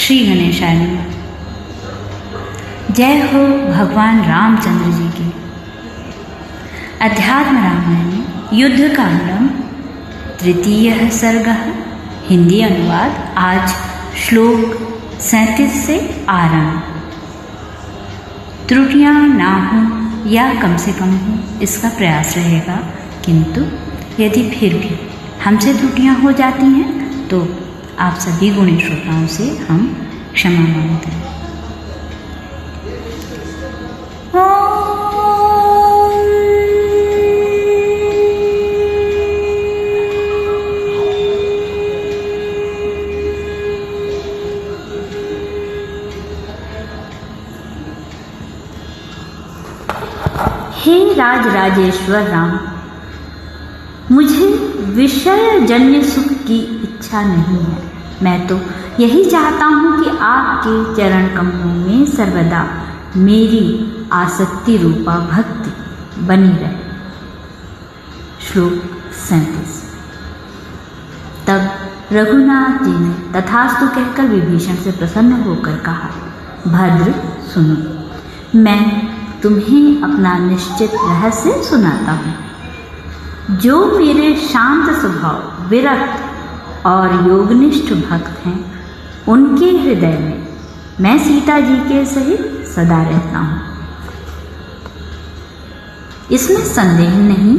श्री गणेशाय नमः। जय हो भगवान रामचंद्र जी की। अध्यात्म रामायण युद्धकांडम तृतीय सर्गः हिंदी अनुवाद। आज श्लोक 37 से आरंभ। त्रुटियां ना हो या कम से कम हो इसका प्रयास रहेगा, किंतु यदि फिर भी हमसे त्रुटियां हो जाती हैं तो आप सभी गुणी श्रोताओं से हम क्षमा मांगते हैं। हे राज राजेश्वर राम, मुझे विषय जन्य सुख की इच्छा नहीं है। मैं तो यही चाहता हूँ कि आपके चरण कमलों में सर्वदा मेरी आसक्ति रूपा भक्ति बनी रहे। श्लोक 37। तब रघुनाथ जी ने तथास्तु कहकर विभीषण से प्रसन्न होकर कहा, भद्र सुनो, मैं तुम्हें अपना निश्चित रहस्य सुनाता हूँ। जो मेरे शांत स्वभाव, विरक्त और योगनिष्ठ भक्त हैं, उनके हृदय में मैं सीता जी के सहित सदा रहता हूँ, इसमें संदेह नहीं।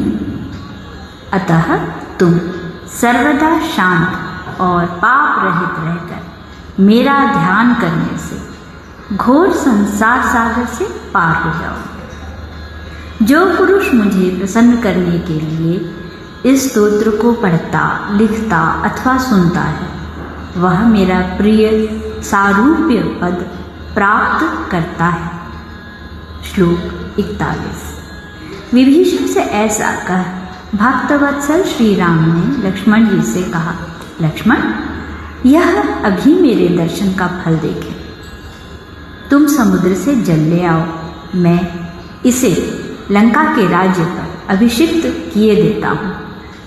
अतः तुम सर्वदा शांत और पाप रहित रहकर मेरा ध्यान करने से घोर संसार सागर से पार हो जाओ। जो पुरुष मुझे प्रसन्न करने के लिए इस स्तोत्र को पढ़ता, लिखता अथवा सुनता है, वह मेरा प्रिय सारूप्य पद प्राप्त करता है। श्लोक 41। विभीषण से ऐसा कह भक्तवत्सल श्री राम ने लक्ष्मण जी से कहा, लक्ष्मण, यह अभी मेरे दर्शन का फल देखें। तुम समुद्र से जल ले आओ, मैं इसे लंका के राज्य पर अभिषिक्त किए देता हूँ।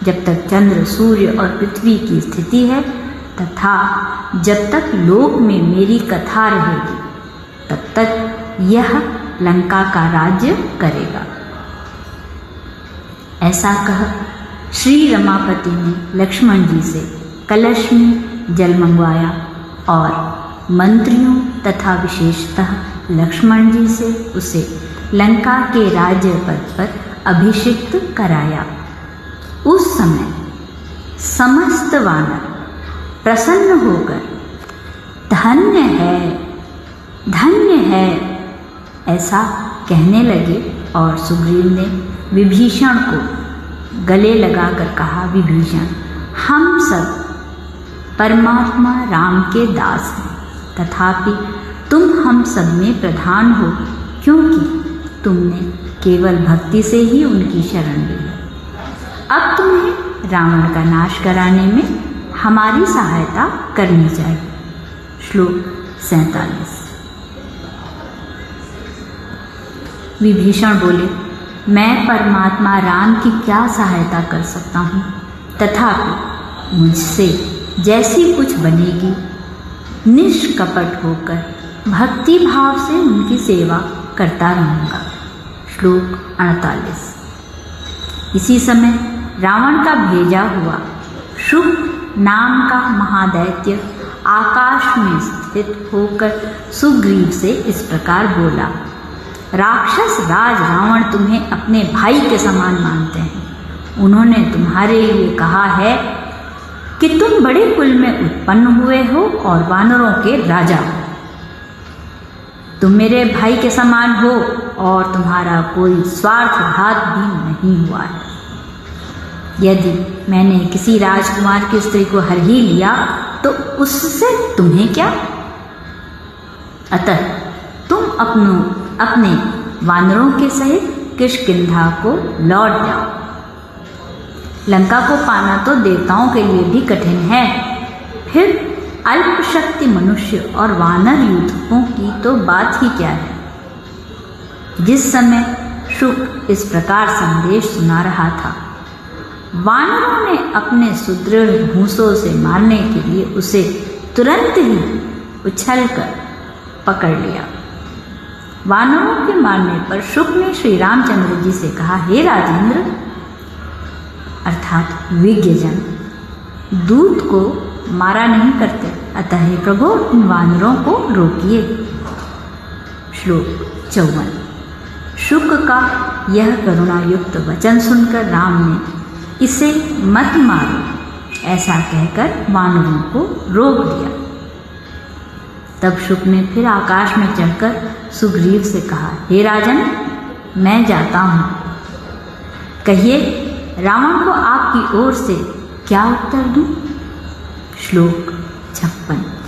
जब तक चंद्र, सूर्य और पृथ्वी की स्थिति है तथा जब तक लोक में मेरी कथा रहेगी, तब तक यह लंका का राज्य करेगा। ऐसा कह श्री रमापति ने लक्ष्मण जी से कलश में जल मंगवाया और मंत्रियों तथा विशेषतः लक्ष्मण जी से उसे लंका के राज्य पद पर अभिषिक्त कराया। उस समय समस्त वानर प्रसन्न होकर धन्य है, धन्य है ऐसा कहने लगे और सुग्रीव ने विभीषण को गले लगाकर कहा, विभीषण, हम सब परमात्मा राम के दास हैं, तथापि तुम हम सब में प्रधान हो, क्योंकि तुमने केवल भक्ति से ही उनकी शरण ली है। अब तुम्हें रावण का नाश कराने में हमारी सहायता करनी चाहिए। श्लोक 47। विभीषण बोले, मैं परमात्मा राम की क्या सहायता कर सकता हूँ, तथापि मुझसे जैसी कुछ बनेगी निष्कपट होकर भक्ति भाव से उनकी सेवा करता रहूँगा। श्लोक 48। इसी समय रावण का भेजा हुआ शुक नाम का महादैत्य आकाश में स्थित होकर सुग्रीव से इस प्रकार बोला, राक्षस राज रावण तुम्हें अपने भाई के समान मानते हैं। उन्होंने तुम्हारे लिए कहा है कि तुम बड़े कुल में उत्पन्न हुए हो और वानरों के राजा हो। तुम मेरे भाई के समान हो और तुम्हारा कोई स्वार्थघात भी नहीं हुआ है। यदि मैंने किसी राजकुमार की स्त्री को हर ही लिया तो उससे तुम्हें क्या? अतः तुम अपने वानरों के सहित किष्किंधा को लौट जाओ। लंका को पाना तो देवताओं के लिए भी कठिन है, फिर अल्प शक्ति मनुष्य और वानर युद्धकों की तो बात ही क्या है। जिस समय शुक इस प्रकार संदेश सुना रहा था, वानरों ने अपने सुदृढ़ भूसों से मारने के लिए उसे तुरंत ही उछलकर पकड़ लिया। वानरों के मारने पर शुक ने श्री रामचंद्र जी से कहा, हे राजेंद्र अर्थात विज्ञजन, दूत को मारा नहीं करते, अतः हे प्रभु इन वानरों को रोकिए। श्लोक 54। शुक का यह करुणायुक्त वचन सुनकर राम ने इसे मत मारो ऐसा कहकर वानरों को रोक दिया। तब शुक ने फिर आकाश में चढ़कर सुग्रीव से कहा, हे राजन मैं जाता हूँ, कहिए रावण को आपकी ओर से क्या उत्तर दूं। श्लोक 56।